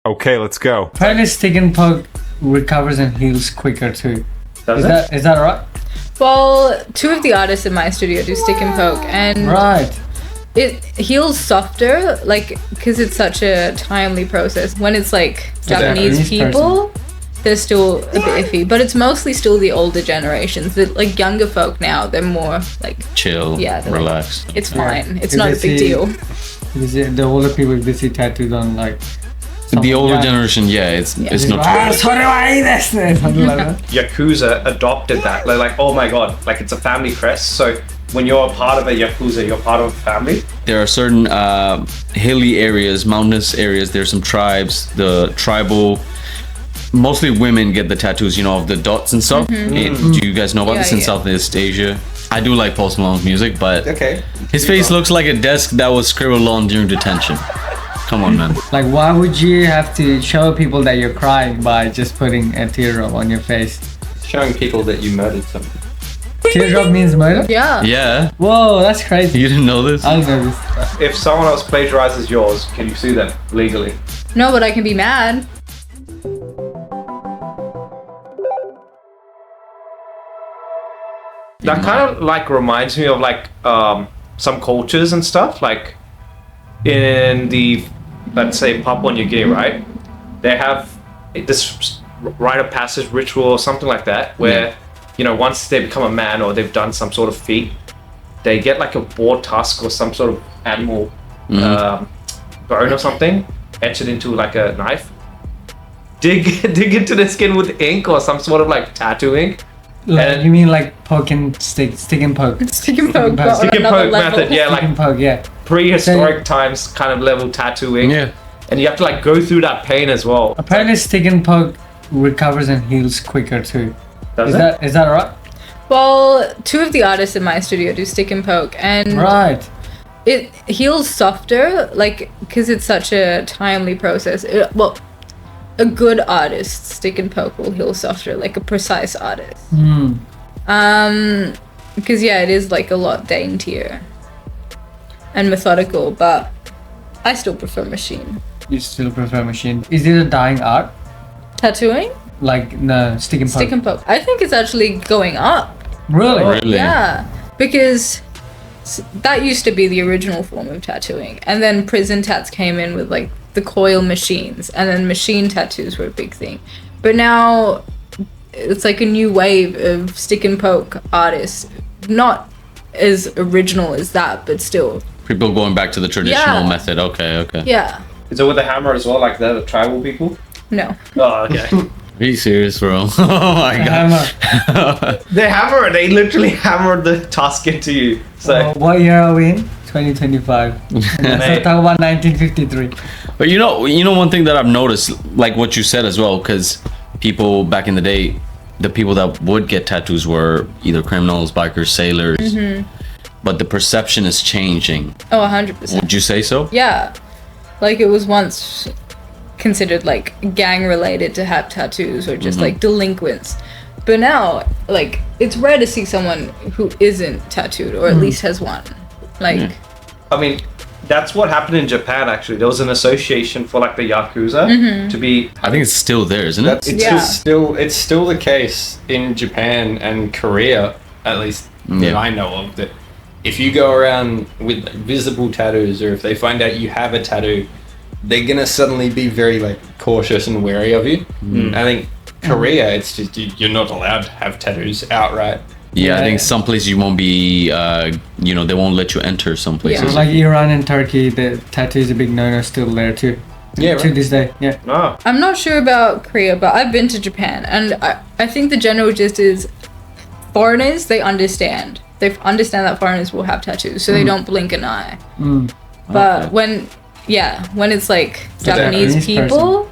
Okay, let's go. Apparently, stick and poke recovers and heals quicker too. Is that right? Well, two of the artists in my studio do stick and poke, and Right. it heals softer, like, because it's such a timely process. When it's like Japanese Japanese people, they're still a bit iffy, but it's mostly still the older generations. The like younger folk now, they're more like Chill, Yeah, they're like- relax. it's fine. It's If not a they big see- deal. The older people, if they see tattoos on like. The older yeah. generation, it's not. Something like that. Yakuza adopted that. They're like, oh my god, like it's a family crest. So when you're a part of a Yakuza, you're part of a family. There are certain hilly areas, mountainous areas. There's some tribes. The tribal, mostly women get the tattoos, of the dots and stuff. Do you guys know about this in Southeast Asia? I do like Post Malone's music, but Okay. his face looks like a desk that was scribbled on during detention. Come on, man. Like, why would you have to show people that you're crying by just putting a teardrop on your face? Showing people that you murdered somebody. Teardrop means murder? Yeah. Yeah, Whoa, that's crazy. you didn't know this? I don't know this. If someone else plagiarizes yours, can you sue them legally? No, but I can be mad. That kind of like reminds me of like some cultures and stuff. Like in the, let's say, Papua New Guinea, right? They have this rite of passage ritual or something like that, where once they become a man or they've done some sort of feat, they get like a boar tusk or some sort of animal bone or something, etched into like a knife. Dig into the skin with ink or some sort of like tattoo ink. Like, you mean like poke and stick and poke? Stick and poke, but on Stick and another poke level. method, yeah, Stick and like poke, yeah. prehistoric times kind of level tattooing. Yeah. And you have to like go through that pain as well. Apparently, stick and poke recovers and heals quicker too. Does Is that right? Well, two of the artists in my studio do stick and poke, and Right. it heals softer, like, because it's such a timely process. A good artist, stick and poke, will heal softer, like a precise artist. Because it is like a lot daintier and methodical, but I still prefer machine. You still prefer machine. Is it a dying art? Tattooing? Like, no, stick and poke. Stick and poke. I think it's actually going up. Really? Really? Yeah, because that used to be the original form of tattooing, and then prison tats came in with like the coil machines, and then machine tattoos were a big thing. But now it's like a new wave of stick and poke artists, not as original as that, but still. People going back to the traditional Yeah. method. Okay. Yeah. Is it with a hammer as well, like the tribal people? No. Oh, okay. Are you serious, bro? Oh my god. Hammer. They literally hammered the tusk into you. So What year are we in? 2025. So talk about 1953. But you know one thing that I've noticed, like what you said as well, because people back in the day, the people that would get tattoos were either criminals, bikers, sailors. But the perception is changing. Oh, 100%. Would you say so? Yeah. Like it was once considered like gang related to have tattoos or just like delinquents. But now, like, it's rare to see someone who isn't tattooed or at least has one. Like, I mean, that's what happened in Japan. Actually, there was an association for like the Yakuza to be. I think it's still there, isn't it? It's still the case in Japan and Korea, at least that I know of, that if you go around with visible tattoos, or if they find out you have a tattoo, they're gonna suddenly be very like cautious and wary of you. I think Korea, it's just you're not allowed to have tattoos outright. Yeah, I think some places you won't be, they won't let you enter some places. Like Iran and Turkey, the tattoo is a big no-no still there too. Yeah, To this day, yeah. Oh, I'm not sure about Korea, but I've been to Japan, and I think the general gist is foreigners, they understand. They understand that foreigners will have tattoos, so they don't blink an eye. But when it's like Japanese Japanese people,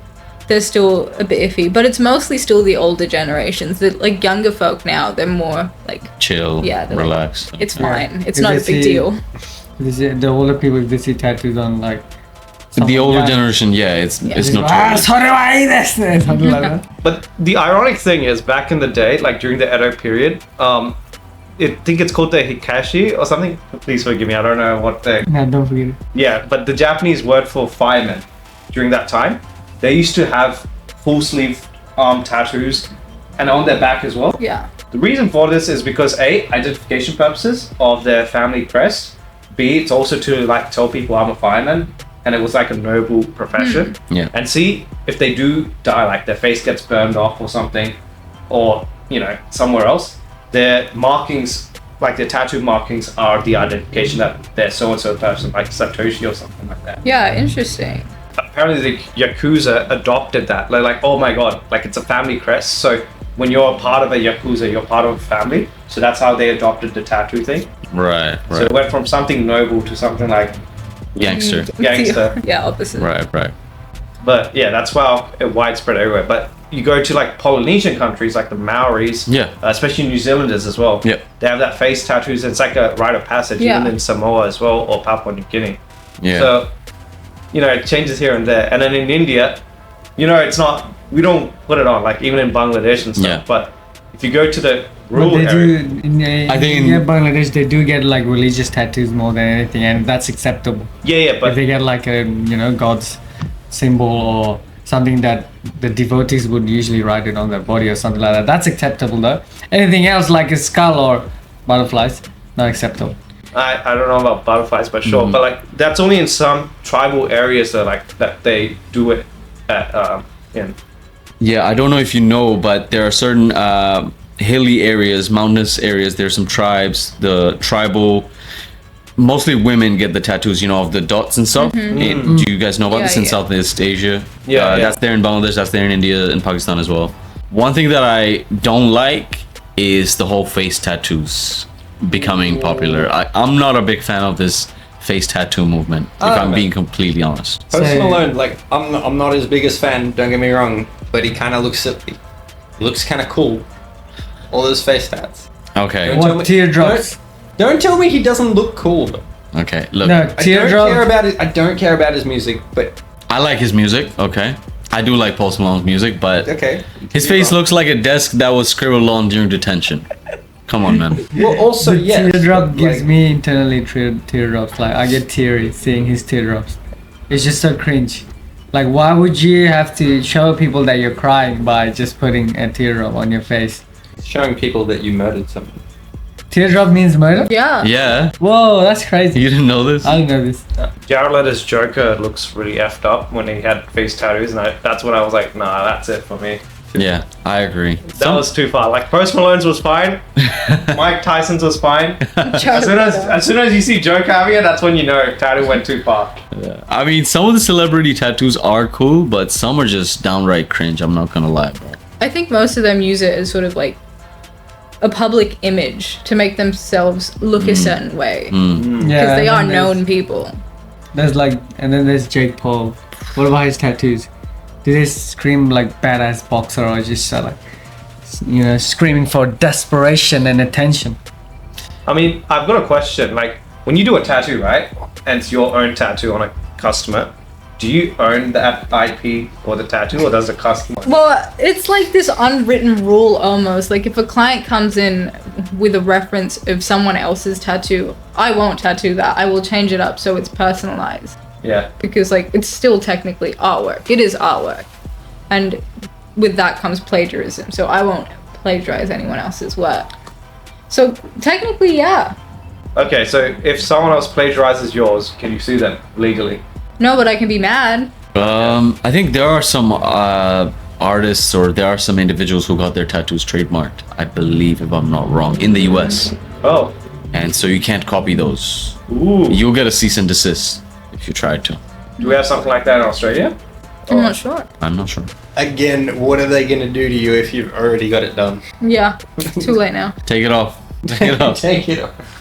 they're still a bit iffy. But it's mostly still the older generations. The like younger folk now, they're more like Chill, they're like, relax. it's fine. It's If not a they big see- deal. The older people, if they see tattoos on like. The older Yeah. generation, it's not. Something like that. but the ironic thing is, back in the day, like during the Edo period, I think it's called the Hikashi or something. Please forgive me, I don't know what the. No, don't forget it. Yeah, but the Japanese word for fireman during that time they used to have full sleeve tattoos and on their back as well. Yeah. The reason for this is because A, identification purposes of their family crest. B, it's also to like tell people I'm a fireman and it was like a noble profession. Yeah. And C, if they do die, like their face gets burned off or something, or you know, somewhere else, their markings, like their tattoo markings, are the identification that they're so and so person, like Satoshi or something like that. Yeah, interesting. Apparently the Yakuza adopted that. They're like, oh my god, like it's a family crest. So when you're a part of a Yakuza, you're part of a family. So that's how they adopted the tattoo thing. Right. So it went from something noble to something like Gangster. gangster. Yeah, opposite. Right. But yeah, that's why it widespread everywhere. But you go to like Polynesian countries, like the Maoris, especially New Zealanders as well. Yeah. They have that face tattoos. It's like a rite of passage, even in Samoa as well, or Papua New Guinea. Yeah. So, you know, it changes here and there. And then in India, you know, it's not, we don't put it on, like even in Bangladesh and stuff. Yeah. But if you go to the But rural they area, do in, I think in Bangladesh they do get like religious tattoos more than anything, and that's acceptable. yeah, but If they get like a God's symbol or something that the devotees would usually write it on their body or something like that, that's acceptable though. Anything else like a skull or butterflies, not acceptable. I don't know about butterflies, but sure. But like that's only in some tribal areas that they do it at in. Yeah, I don't know if you know, but there are certain hilly areas, mountainous areas. There's some tribes, the tribal, mostly women get the tattoos, of the dots and stuff. Do you guys know about this in Southeast Asia? Yeah. That's there in Bangladesh, that's there in India and Pakistan as well. One thing that I don't like is the whole face tattoos becoming popular. I'm not a big fan of this face tattoo movement, if I'm being completely honest. Post Malone, like I'm not his biggest fan, don't get me wrong, but he kind of looks kind of cool. All those face tats. Okay. What teardrops? Don't tell me he doesn't look cool. Though. Okay. Look. No, I don't teardrops. care about it. I don't care about his music, but I like his music. Okay. I do like Post Malone's music, but okay. his face looks like a desk that was scribbled on during detention. Come on, man. Well, also, The yes. teardrop gives like- me internally teardrops. Like I get teary seeing his teardrops. It's just so cringe. Like why would you have to show people that you're crying by just putting a teardrop on your face? showing people that you murdered someone. Teardrop means murder? Yeah. Yeah. Whoa, that's crazy. You didn't know this? I didn't know this. Jared Leto's Joker looks really effed up when he had face tattoos, and that's when I was like, nah, that's it for me. Yeah, I agree. That was too far. Like Post Malone's was fine, Mike Tyson's was fine. As soon as you see Joker having it, that's when you know tattoo went too far. Yeah. I mean, some of the celebrity tattoos are cool, but some are just downright cringe. I'm not gonna lie, bro. I think most of them use it as sort of like a public image to make themselves look a certain way. Because Yeah, they are and known people. There's like, and then there's Jake Paul. What about his tattoos? Do they scream like badass boxer or just like, screaming for desperation and attention? I mean, I've got a question. Like, when you do a tattoo, right, and it's your own tattoo on a customer, do you own that IP or the tattoo, or does the customer? Well, it's like this unwritten rule almost. Like if a client comes in with a reference of someone else's tattoo, I won't tattoo that. I will change it up so it's personalized. Yeah. Because like it's still technically artwork. It is artwork. And with that comes plagiarism. So I won't plagiarize anyone else's work. So technically, yeah. Okay, so if someone else plagiarizes yours, can you sue them legally? No, but I can be mad. I think there are some artists or there are some individuals who got their tattoos trademarked, I believe, if I'm not wrong, in the US. Oh. And so you can't copy those. Ooh. You'll get a cease and desist if you try to. Do we have something like that in Australia? I'm not sure. I'm not sure. Again, what are they going to do to you if you've already got it done? Yeah, too late now. Take it off. Take it off. Take it off.